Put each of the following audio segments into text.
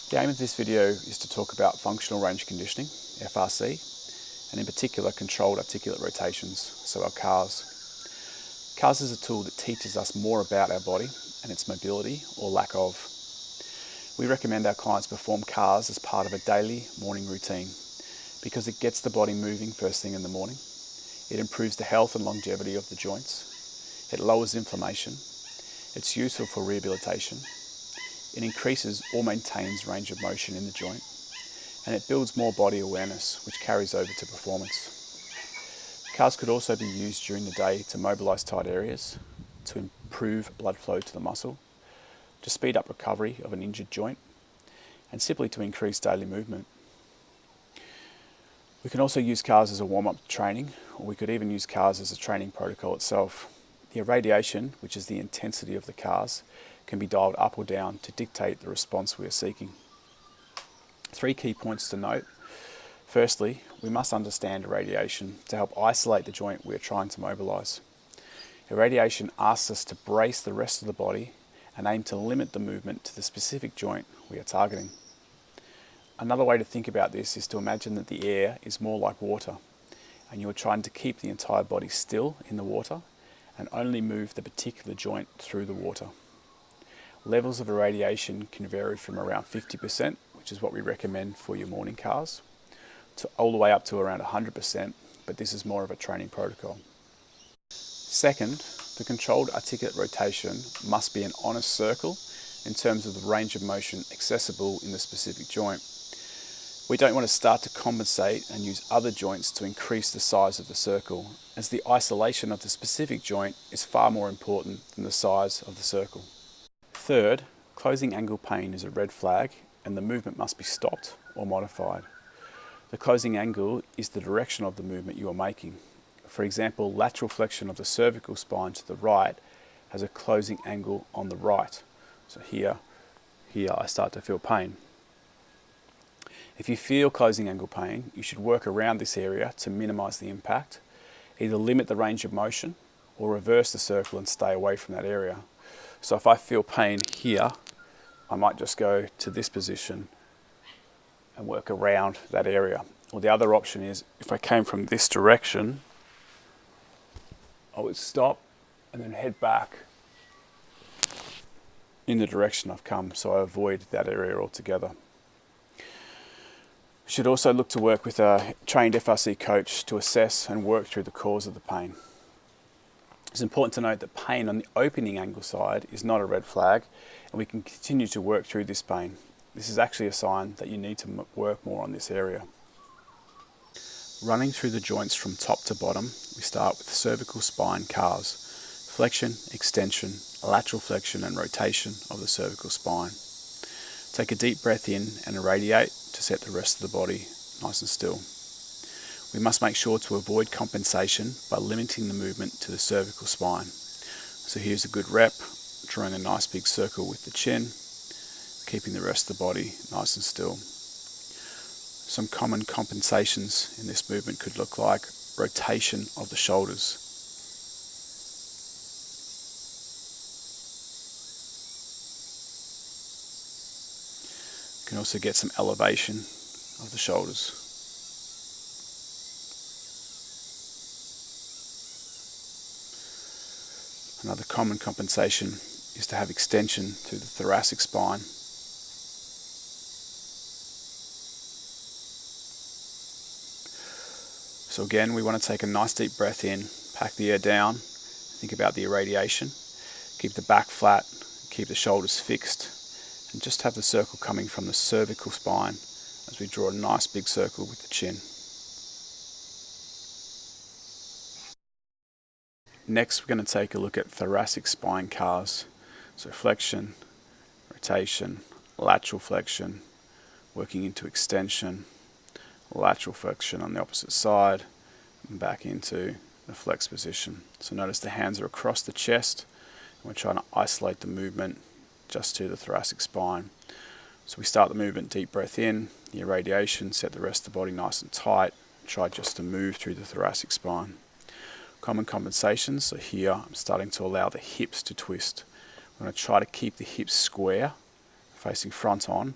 The aim of this video is to talk about functional range conditioning, FRC, and in particular controlled articular rotations, so our CARS. CARS is a tool that teaches us more about our body and its mobility or lack of. We recommend our clients perform CARS as part of a daily morning routine because it gets the body moving first thing in the morning. It improves the health and longevity of the joints. It lowers inflammation. It's useful for rehabilitation. It increases or maintains range of motion in the joint, and it builds more body awareness, which carries over to performance. CARS could also be used during the day to mobilise tight areas, to improve blood flow to the muscle, to speed up recovery of an injured joint, and simply to increase daily movement. We can also use CARS as a warm-up training, or we could even use CARS as a training protocol itself. The irradiation, which is the intensity of the CARS, can be dialed up or down to dictate the response we are seeking. 3 key points to note. Firstly, we must understand irradiation to help isolate the joint we are trying to mobilise. Irradiation asks us to brace the rest of the body and aim to limit the movement to the specific joint we are targeting. Another way to think about this is to imagine that the air is more like water, and you are trying to keep the entire body still in the water and only move the particular joint through the water. Levels of irradiation can vary from around 50%, which is what we recommend for your morning CARS, to all the way up to around 100%, but this is more of a training protocol. Second, the controlled articulate rotation must be an honest circle in terms of the range of motion accessible in the specific joint. We don't want to start to compensate and use other joints to increase the size of the circle, as the isolation of the specific joint is far more important than the size of the circle. Third, closing angle pain is a red flag and the movement must be stopped or modified. The closing angle is the direction of the movement you are making. For example, lateral flexion of the cervical spine to the right has a closing angle on the right. So here I start to feel pain. If you feel closing angle pain, you should work around this area to minimize the impact. Either limit the range of motion or reverse the circle and stay away from that area. So if I feel pain here, I might just go to this position and work around that area. Or the other option is, if I came from this direction, I would stop and then head back in the direction I've come, so I avoid that area altogether. You should also look to work with a trained FRC coach to assess and work through the cause of the pain. It's important to note that pain on the opening angle side is not a red flag, and we can continue to work through this pain. This is actually a sign that you need to work more on this area. Running through the joints from top to bottom, we start with cervical spine CARS, flexion, extension, lateral flexion and rotation of the cervical spine. Take a deep breath in and irradiate to set the rest of the body nice and still. We must make sure to avoid compensation by limiting the movement to the cervical spine. So here's a good rep, drawing a nice big circle with the chin, keeping the rest of the body nice and still. Some common compensations in this movement could look like rotation of the shoulders. You can also get some elevation of the shoulders. Another common compensation is to have extension through the thoracic spine. So again, we want to take a nice deep breath in, pack the air down, think about the irradiation, keep the back flat, keep the shoulders fixed, and just have the circle coming from the cervical spine as we draw a nice big circle with the chin. Next, we're going to take a look at thoracic spine CARS. So flexion, rotation, lateral flexion, working into extension, lateral flexion on the opposite side, and back into the flex position. So notice the hands are across the chest, and we're trying to isolate the movement just to the thoracic spine. So we start the movement, deep breath in, the irradiation, set the rest of the body nice and tight, try just to move through the thoracic spine. Common compensations, so here I'm starting to allow the hips to twist. I'm going to try to keep the hips square, facing front on,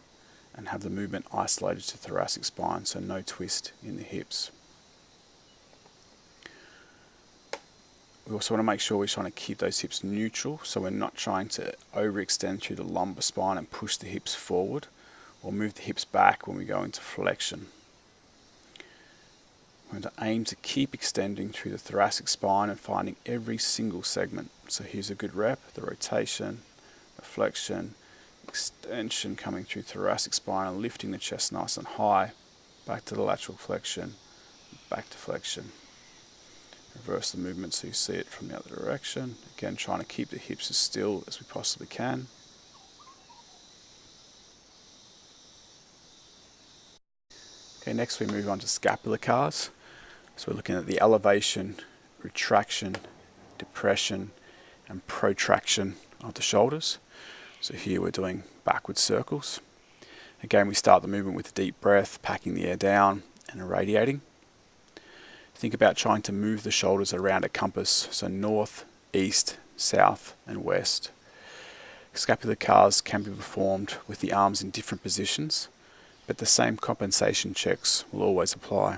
and have the movement isolated to thoracic spine, so no twist in the hips. We also want to make sure we're trying to keep those hips neutral, so we're not trying to overextend through the lumbar spine and push the hips forward, or move the hips back when we go into flexion. We're going to aim to keep extending through the thoracic spine and finding every single segment. So here's a good rep: the rotation, the flexion, extension coming through thoracic spine and lifting the chest nice and high, back to the lateral flexion, back to flexion. Reverse the movement so you see it from the other direction. Again, trying to keep the hips as still as we possibly can. Okay, next we move on to scapular CARS. So we're looking at the elevation, retraction, depression and protraction of the shoulders. So here we're doing backward circles. Again, we start the movement with a deep breath, packing the air down and irradiating. Think about trying to move the shoulders around a compass, so north, east, south and west. Scapular CARS can be performed with the arms in different positions, but the same compensation checks will always apply.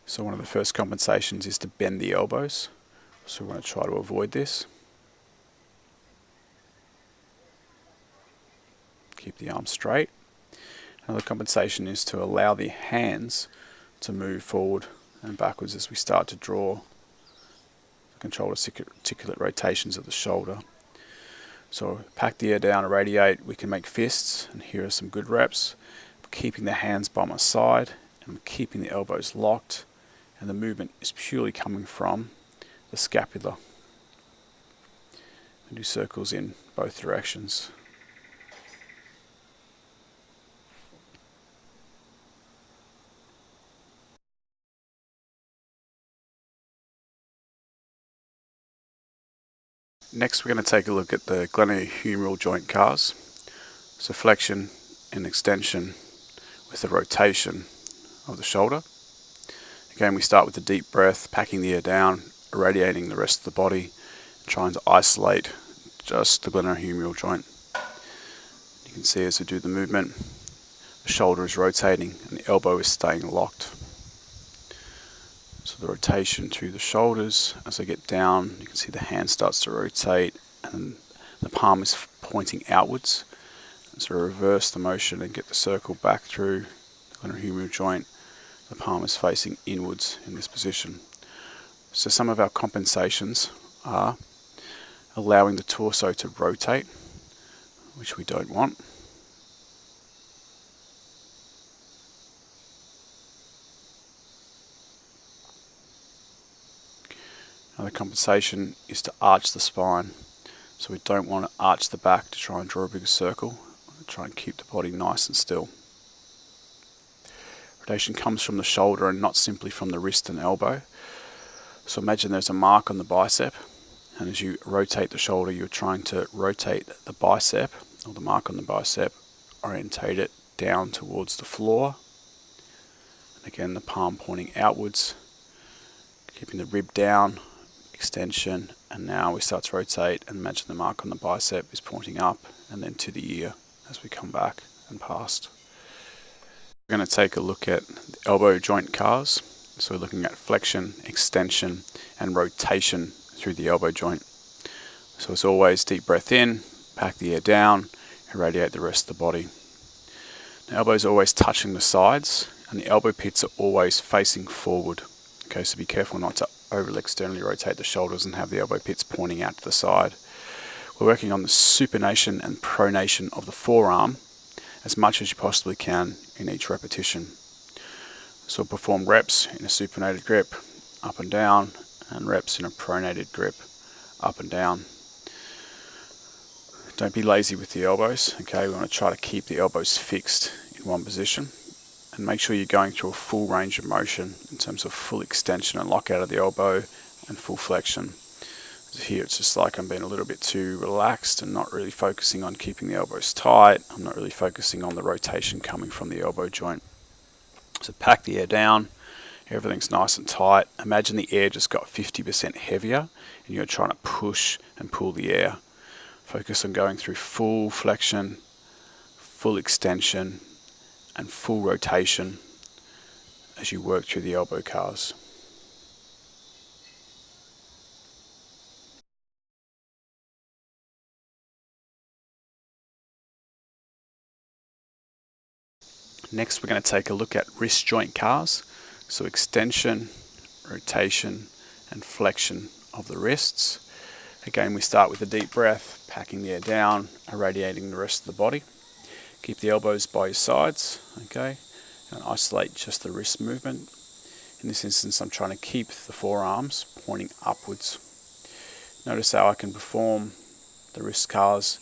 So one of the first compensations is to bend the elbows. So we're going to try to avoid this. Keep the arms straight. Another compensation is to allow the hands to move forward and backwards as we start to draw. Control the articular rotations of the shoulder. So pack the air down, irradiate. We can make fists, and here are some good reps. Keeping the hands by my side and keeping the elbows locked, and the movement is purely coming from the scapula. And do circles in both directions. Next we're going to take a look at the glenohumeral joint CARS. So flexion and extension with the rotation of the shoulder. Again, we start with a deep breath, packing the air down, irradiating the rest of the body, trying to isolate just the glenohumeral joint. You can see as we do the movement, the shoulder is rotating and the elbow is staying locked. So the rotation through the shoulders, as I get down, you can see the hand starts to rotate and the palm is pointing outwards. So reverse the motion and get the circle back through the glenohumeral joint. The palm is facing inwards in this position. So some of our compensations are allowing the torso to rotate, which we don't want. Another compensation is to arch the spine. So we don't want to arch the back to try and draw a bigger circle. Try and keep the body nice and still. Rotation comes from the shoulder and not simply from the wrist and elbow. So imagine there's a mark on the bicep, and as you rotate the shoulder, you're trying to rotate the bicep, or the mark on the bicep, orientate it down towards the floor. And again, the palm pointing outwards, keeping the rib down, extension, and now we start to rotate and imagine the mark on the bicep is pointing up and then to the ear as we come back and past. We're going to take a look at the elbow joint CARS. So we're looking at flexion, extension and rotation through the elbow joint. So as always, deep breath in, pack the air down, irradiate the rest of the body. The elbows are always touching the sides and the elbow pits are always facing forward. Okay, so be careful not to overly externally rotate the shoulders and have the elbow pits pointing out to the side. We're working on the supination and pronation of the forearm as much as you possibly can in each repetition. So perform reps in a supinated grip, up and down, and reps in a pronated grip, up and down. Don't be lazy with the elbows, okay? We want to try to keep the elbows fixed in one position. And make sure you're going through a full range of motion in terms of full extension and lock out of the elbow and full flexion. So here it's just like I'm being a little bit too relaxed and not really focusing on keeping the elbows tight. I'm not really focusing on the rotation coming from the elbow joint. So pack the air down, everything's nice and tight. Imagine the air just got 50% heavier and you're trying to push and pull the air. Focus on going through full flexion, full extension, and full rotation as you work through the elbow CARS. Next, we're going to take a look at wrist joint CARS. So extension, rotation, and flexion of the wrists. Again, we start with a deep breath, packing the air down, irradiating the rest of the body. Keep the elbows by your sides, okay, and isolate just the wrist movement. In this instance, I'm trying to keep the forearms pointing upwards. Notice how I can perform the wrist CARS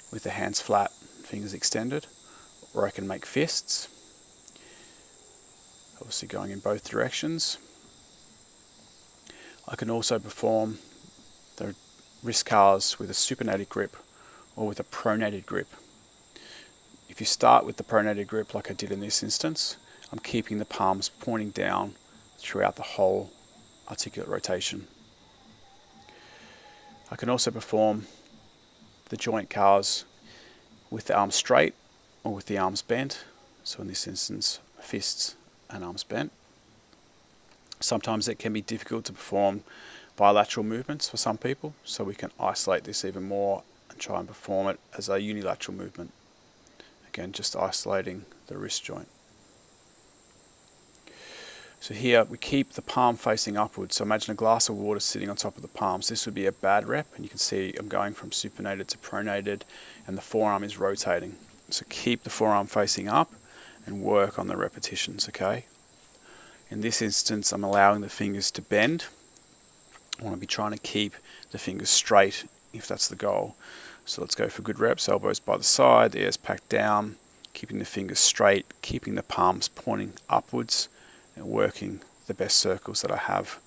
with the hands flat, fingers extended, or I can make fists, obviously going in both directions. I can also perform the wrist CARS with a supinated grip or with a pronated grip. If you start with the pronated grip like I did in this instance, I'm keeping the palms pointing down throughout the whole articular rotation. I can also perform the joint CARS with the arms straight or with the arms bent. So in this instance, fists and arms bent. Sometimes it can be difficult to perform bilateral movements for some people, so we can isolate this even more and try and perform it as a unilateral movement. Again, just isolating the wrist joint. So here we keep the palm facing upwards. So imagine a glass of water sitting on top of the palms. This would be a bad rep, and you can see I'm going from supinated to pronated, and the forearm is rotating. So keep the forearm facing up and work on the repetitions, okay? In this instance, I'm allowing the fingers to bend. I want to be trying to keep the fingers straight if that's the goal. So let's go for good reps. Elbows by the side, the ears packed down, keeping the fingers straight, keeping the palms pointing upwards, and working the best circles that I have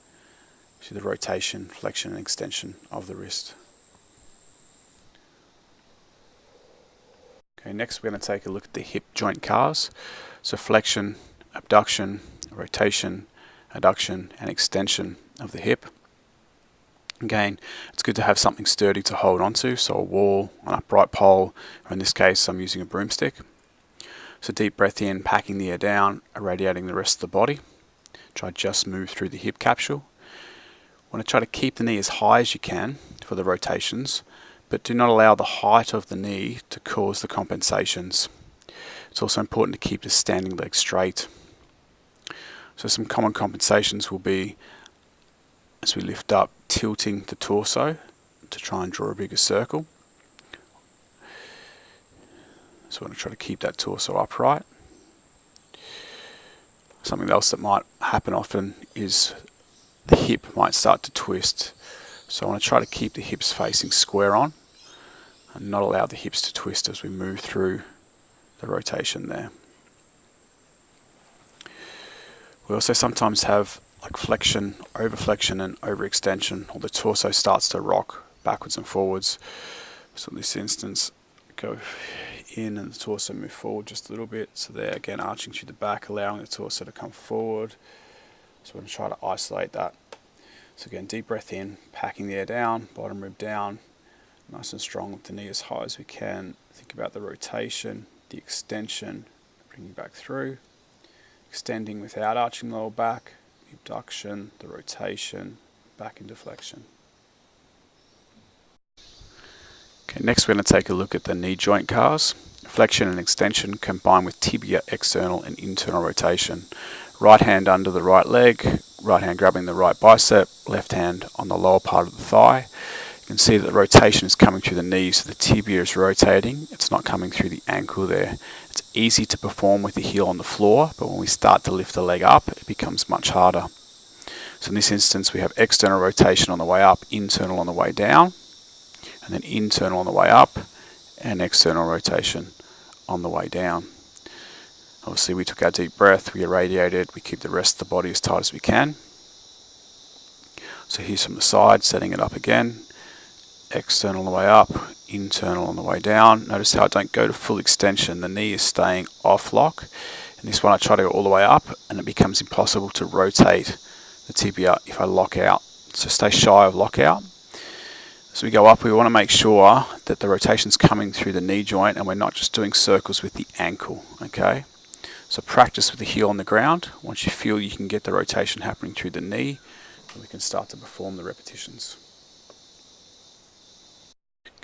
to the rotation, flexion, and extension of the wrist. Okay, next we're going to take a look at the hip joint CARS. So flexion, abduction, rotation, adduction, and extension of the hip. Again, it's good to have something sturdy to hold onto, so a wall, an upright pole, or in this case I'm using a broomstick. So deep breath in, packing the air down, irradiating the rest of the body. Try just move through the hip capsule. Want to try to keep the knee as high as you can for the rotations, but do not allow the height of the knee to cause the compensations. It's also important to keep the standing leg straight. So some common compensations will be, as we lift up, tilting the torso to try and draw a bigger circle. So I want to try to keep that torso upright. Something else that might happen often is the hip might start to twist. So I want to try to keep the hips facing square on and not allow the hips to twist as we move through the rotation there. We also sometimes have like flexion, overflexion, and overextension, or the torso starts to rock backwards and forwards. So in this instance, go in and the torso move forward just a little bit. So there, again, arching through the back, allowing the torso to come forward. So we're going to try to isolate that. So again, deep breath in, packing the air down, bottom rib down, nice and strong with the knee as high as we can. Think about the rotation, the extension, bringing back through, extending without arching the lower back, the abduction, the rotation, back into flexion. Okay, next we're going to take a look at the knee joint CARS. Flexion and extension combined with tibia external and internal rotation. Right hand under the right leg, right hand grabbing the right bicep, left hand on the lower part of the thigh. You can see that the rotation is coming through the knee, so the tibia is rotating. It's not coming through the ankle there. It's easy to perform with the heel on the floor, but when we start to lift the leg up, it becomes much harder. So in this instance, we have external rotation on the way up, internal on the way down, and then internal on the way up, and external rotation on the way down. Obviously, we took our deep breath, we irradiated, we keep the rest of the body as tight as we can. So here's from the side, setting it up again. External on the way up, internal on the way down. Notice how I don't go to full extension, the knee is staying off lock. And this one I try to go all the way up, and it becomes impossible to rotate the tibia if I lock out. So stay shy of lockout. So we go up, we want to make sure that the rotation's coming through the knee joint and we're not just doing circles with the ankle, okay? So practice with the heel on the ground. Once you feel you can get the rotation happening through the knee, we can start to perform the repetitions.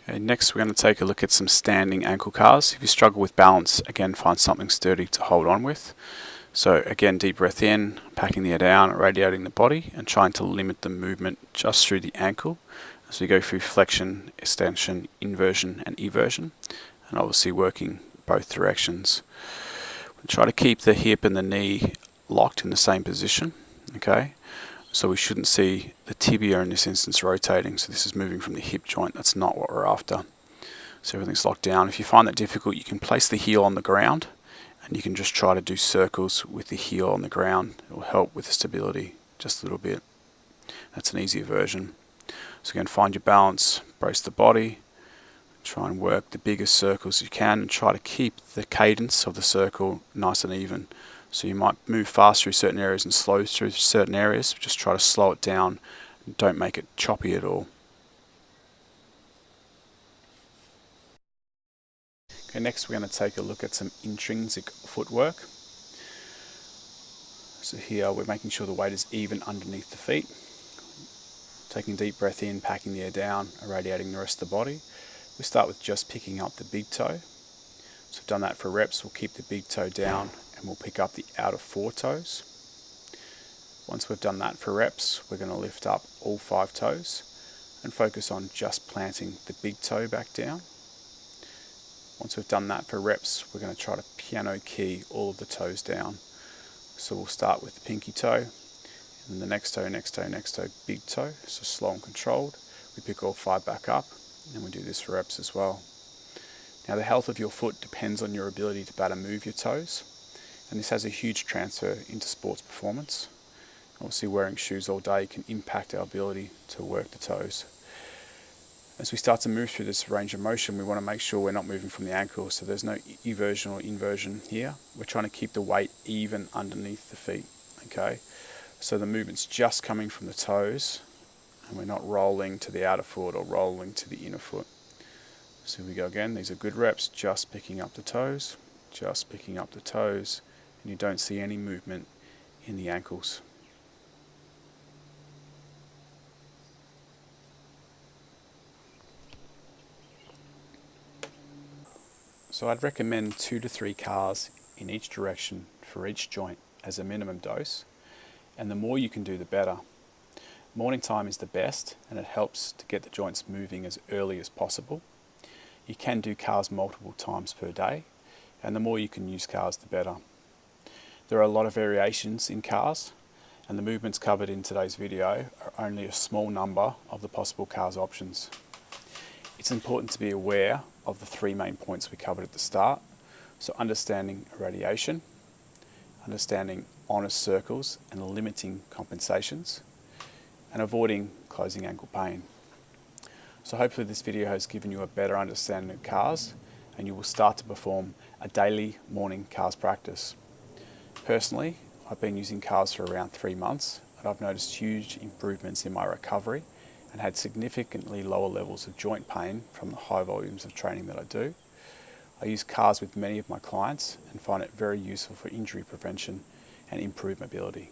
Okay, next we're going to take a look at some standing ankle CARS. If you struggle with balance, again, find something sturdy to hold on with. So again, deep breath in, packing the air down, radiating the body, and trying to limit the movement just through the ankle as we go through flexion, extension, inversion, and eversion, and obviously working both directions. We'll try to keep the hip and the knee locked in the same position, okay? So we shouldn't see the tibia in this instance rotating, so this is moving from the hip joint. That's not what we're after. So everything's locked down. If you find that difficult, you can place the heel on the ground and you can just try to do circles with the heel on the ground. It will help with the stability just a little bit. That's an easier version. So again, find your balance, brace the body, try and work the biggest circles you can, and try to keep the cadence of the circle nice and even. So you might move fast through certain areas and slow through certain areas. Just try to slow it down. Don't make it choppy at all. Okay, next we're going to take a look at some intrinsic footwork. So here we're making sure the weight is even underneath the feet. Taking a deep breath in, packing the air down, irradiating the rest of the body. We start with just picking up the big toe. So we've done that for reps. We'll keep the big toe down and we'll pick up the outer 4 toes. Once we've done that for reps, we're going to lift up all 5 toes and focus on just planting the big toe back down. Once we've done that for reps, we're going to try to piano key all of the toes down. So we'll start with the pinky toe, and the next toe, next toe, next toe, big toe. So slow and controlled. We pick all 5 back up, and we do this for reps as well. Now the health of your foot depends on your ability to better move your toes, and this has a huge transfer into sports performance. Obviously wearing shoes all day can impact our ability to work the toes. As we start to move through this range of motion, we want to make sure we're not moving from the ankle, so there's no eversion or inversion here. We're trying to keep the weight even underneath the feet, okay? So the movement's just coming from the toes, and we're not rolling to the outer foot or rolling to the inner foot. So here we go again. These are good reps, just picking up the toes, just picking up the toes, and you don't see any movement in the ankles. So I'd recommend 2 to 3 CARS in each direction for each joint as a minimum dose, and the more you can do the better. Morning time is the best, and it helps to get the joints moving as early as possible. You can do CARS multiple times per day, and the more you can use CARS the better. There are a lot of variations in CARS, and the movements covered in today's video are only a small number of the possible CARS options. It's important to be aware of the 3 main points we covered at the start. So understanding irradiation, understanding honest circles and limiting compensations, and avoiding closing ankle pain. So hopefully this video has given you a better understanding of CARS, and you will start to perform a daily morning CARS practice. Personally, I've been using CARS for around 3 months, and I've noticed huge improvements in my recovery and had significantly lower levels of joint pain from the high volumes of training that I do. I use CARS with many of my clients and find it very useful for injury prevention and improved mobility.